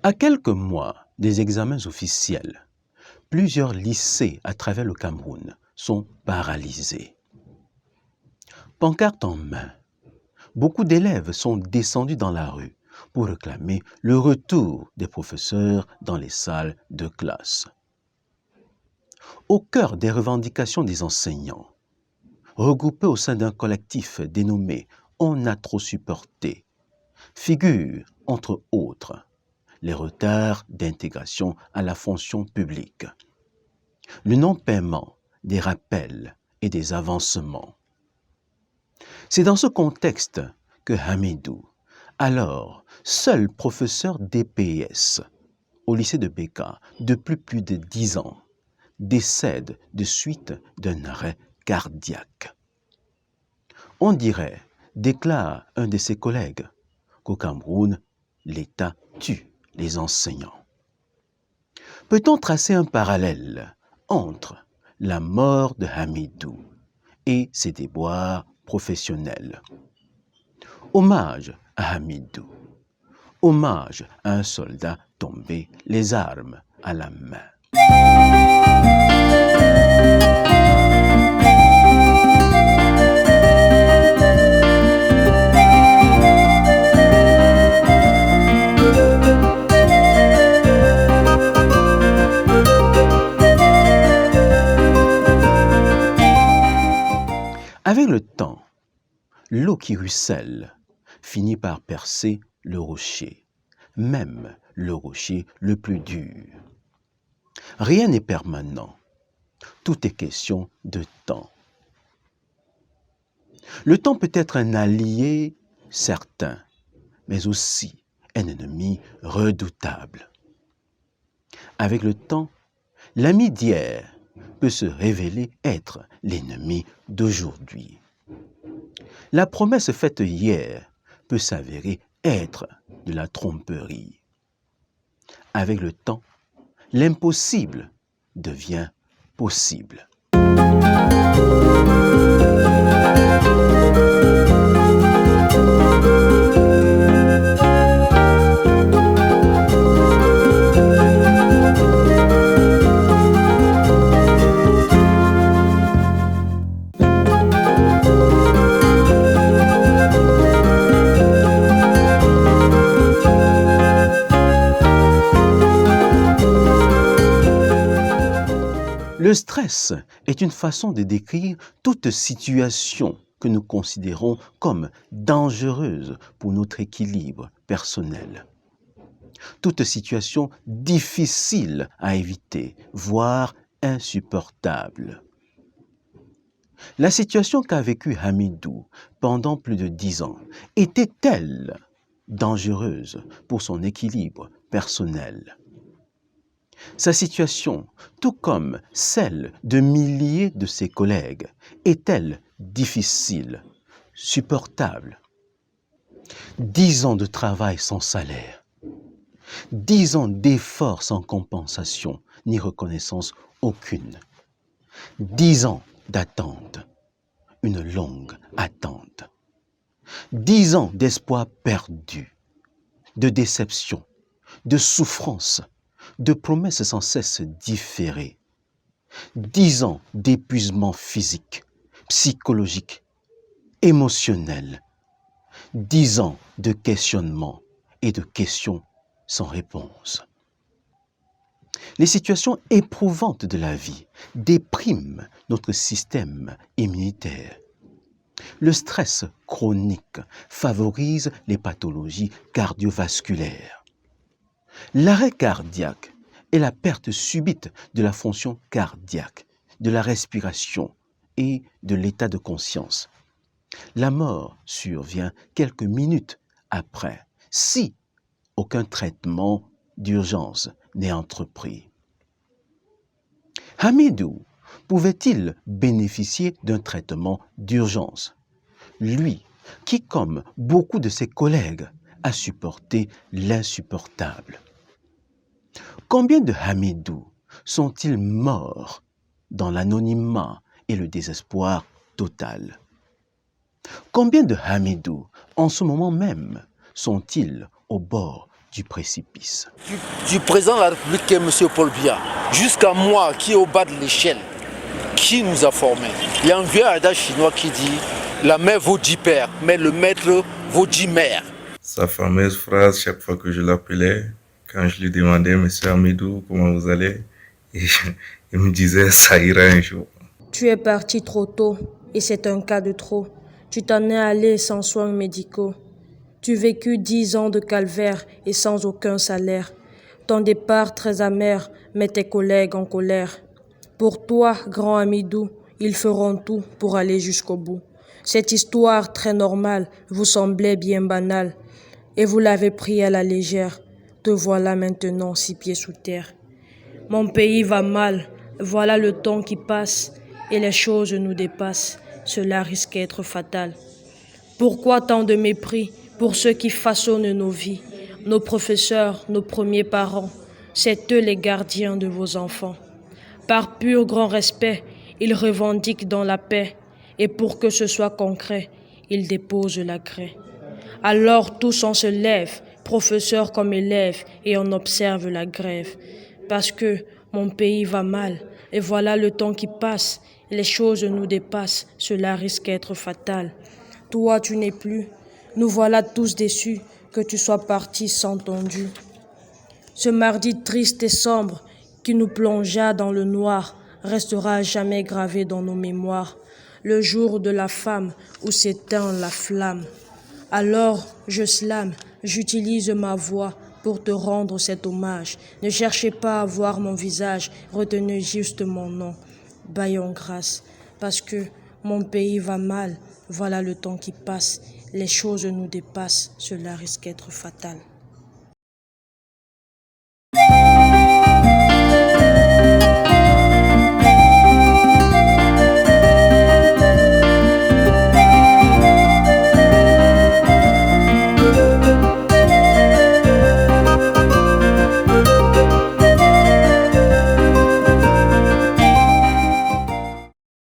À quelques mois des examens officiels, plusieurs lycées à travers le Cameroun sont paralysés. Pancarte en main, beaucoup d'élèves sont descendus dans la rue pour réclamer le retour des professeurs dans les salles de classe. Au cœur des revendications des enseignants, regroupés au sein d'un collectif dénommé « On a trop supporté », figurent, entre autres, les retards d'intégration à la fonction publique, le non-paiement des rappels et des avancements. C'est dans ce contexte que Hamidou, alors seul professeur d'EPS au lycée de Beka depuis plus de 10 ans, décède de suite d'un arrêt cardiaque. On dirait, déclare un de ses collègues, qu'au Cameroun, l'État tue les enseignants. Peut-on tracer un parallèle entre la mort de Hamidou et ses déboires professionnels? Hommage à Hamidou, hommage à un soldat tombé les armes à la main. Avec le temps, l'eau qui ruisselle finit par percer le rocher, même le rocher le plus dur. Rien n'est permanent, tout est question de temps. Le temps peut être un allié certain, mais aussi un ennemi redoutable. Avec le temps, l'ami d'hier peut se révéler être l'ennemi d'aujourd'hui. La promesse faite hier peut s'avérer être de la tromperie. Avec le temps, l'impossible devient possible. Le stress est une façon de décrire toute situation que nous considérons comme dangereuse pour notre équilibre personnel. Toute situation difficile à éviter, voire insupportable. La situation qu'a vécue Hamidou pendant plus de 10 ans était-elle dangereuse pour son équilibre personnel? Sa situation, tout comme celle de milliers de ses collègues, est-elle difficile, supportable? 10 ans de travail sans salaire, 10 ans d'efforts sans compensation ni reconnaissance aucune, 10 ans d'attente, une longue attente, 10 ans d'espoir perdu, de déception, de souffrance, de promesses sans cesse différées, 10 ans d'épuisement physique, psychologique, émotionnel, 10 ans de questionnement et de questions sans réponse. Les situations éprouvantes de la vie dépriment notre système immunitaire. Le stress chronique favorise les pathologies cardiovasculaires. L'arrêt cardiaque est la perte subite de la fonction cardiaque, de la respiration et de l'état de conscience. La mort survient quelques minutes après, si aucun traitement d'urgence n'est entrepris. Hamidou pouvait-il bénéficier d'un traitement d'urgence? Lui, qui, comme beaucoup de ses collègues, a supporté l'insupportable. Combien de Hamidou sont-ils morts dans l'anonymat et le désespoir total? Combien de Hamidou, en ce moment même, sont-ils au bord du précipice. Du président de la République qui est M. Paul Biya, jusqu'à moi qui est au bas de l'échelle, qui nous a formés. Il y a un vieux adage chinois qui dit « La mère vaut 10 pères, mais le maître vaut 10 mères ». Sa fameuse phrase, chaque fois que je l'appelais, quand je lui demandais « Monsieur Hamidou, comment vous allez ?» il me disait « Ça ira un jour ». Tu es parti trop tôt et c'est un cas de trop. Tu t'en es allé sans soins médicaux. Tu vécus 10 ans de calvaire et sans aucun salaire. Ton départ très amer met tes collègues en colère. Pour toi, grand Hamidou, ils feront tout pour aller jusqu'au bout. Cette histoire très normale vous semblait bien banale et vous l'avez pris à la légère. Te voilà maintenant 6 pieds sous terre. Mon pays va mal, voilà le temps qui passe et les choses nous dépassent. Cela risque d'être fatal. Pourquoi tant de mépris pour ceux qui façonnent nos vies, nos professeurs, nos premiers parents? C'est eux les gardiens de vos enfants. Par pur grand respect, ils revendiquent dans la paix et pour que ce soit concret, ils déposent la craie. Alors tous on se lève, professeurs comme élèves, et on observe la grève. Parce que mon pays va mal, et voilà le temps qui passe, les choses nous dépassent, cela risque d'être fatal. Toi tu n'es plus, nous voilà tous déçus que tu sois parti sans ton dû. Ce mardi triste et sombre qui nous plongea dans le noir restera à jamais gravé dans nos mémoires. Le jour de la femme où s'éteint la flamme. Alors je slame, j'utilise ma voix pour te rendre cet hommage. Ne cherchez pas à voir mon visage, retenez juste mon nom. Baillons grâce, parce que mon pays va mal, voilà le temps qui passe. Les choses nous dépassent, cela risque d'être fatal.